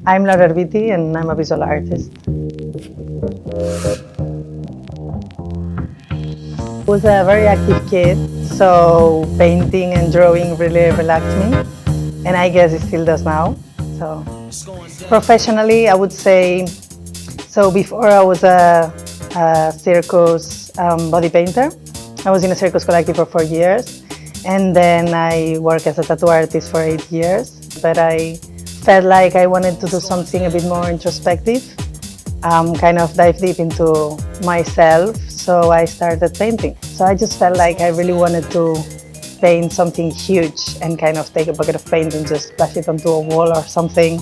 I'm Erviti and I'm a visual artist. I was a very active kid, so painting and drawing really relaxed me, and I guess it still does now. So professionally, I would say, so before I was a circus body painter. I was in a circus collective for 4 years, and then I worked as a tattoo artist for 8 years. But I felt like I wanted to do something a bit more introspective, kind of dive deep into myself, so I started painting. So I just felt like I really wanted to paint something huge and kind of take a bucket of paint and just splash it onto a wall or something.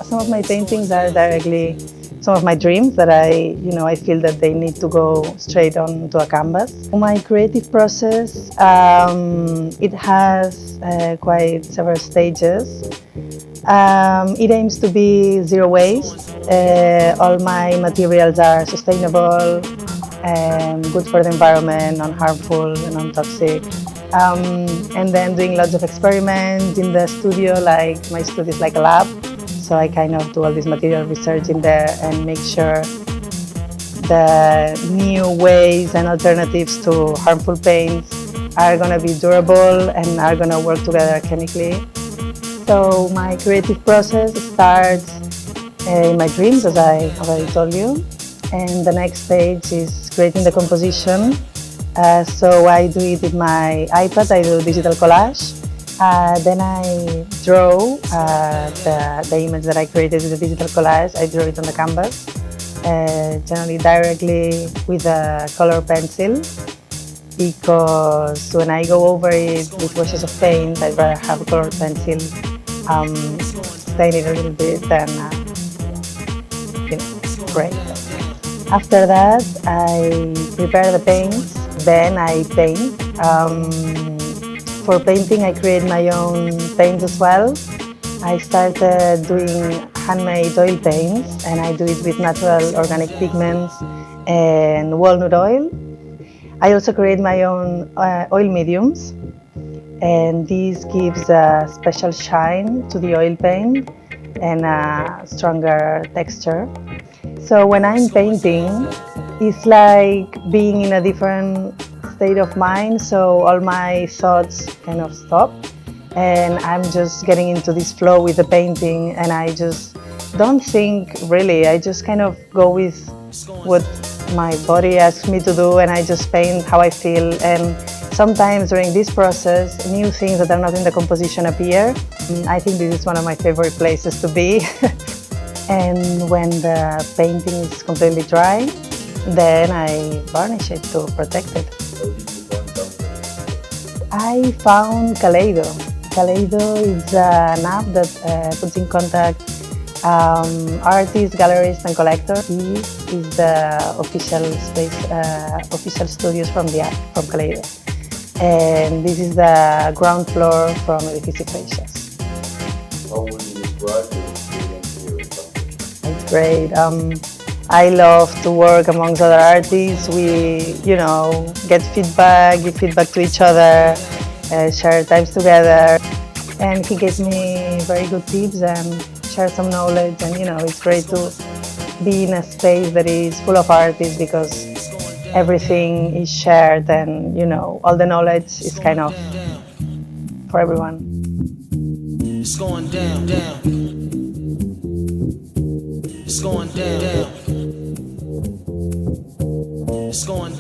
Some of my paintings are directly some of my dreams that I feel that they need to go straight onto a canvas. My creative process, it has quite several stages. It aims to be zero waste. All my materials are sustainable, good for the environment, non-harmful and non-toxic. And then doing lots of experiments in the studio, like my studio is like a lab. So I kind of do all this material research in there and make sure the new ways and alternatives to harmful paints are going to be durable and are going to work together chemically. So my creative process starts in my dreams, as I already told you. And the next stage is creating the composition. So I do it with my iPad, I do digital collage. Then I draw the image that I created with the digital collage. I draw it on the canvas, generally directly with a color pencil, because when I go over it with washes of paint, I'd rather have a color pencil stain it a little bit than gray. After that, I prepare the paints, then I paint. For painting, I create my own paints as well. I started doing handmade oil paints, and I do it with natural organic pigments and walnut oil. I also create my own oil mediums, and this gives a special shine to the oil paint and a stronger texture. So when I'm painting, it's like being in a different state of mind, so all my thoughts kind of stop and I'm just getting into this flow with the painting, and I just don't think really, I just kind of go with what my body asks me to do, and I just paint how I feel. And sometimes during this process, new things that are not in the composition appear. I think this is one of my favorite places to be. And when the painting is completely dry, then I varnish it to protect it. I found Kaleido. Kaleido is an app that puts in contact artists, galleries and collectors. This is the official space, official studios from the app, from Kaleido. And this is the ground floor from Edifici Freixas. How would you describe your experience here in Bangladesh? It's great. I love to work amongst other artists. We, get feedback, give feedback to each other, share times together. And he gave me very good tips and share some knowledge. And, it's great to be in a space that is full of artists, because everything is shared and, all the knowledge is kind of for everyone. It's going down, down. It's going down, down. It's going.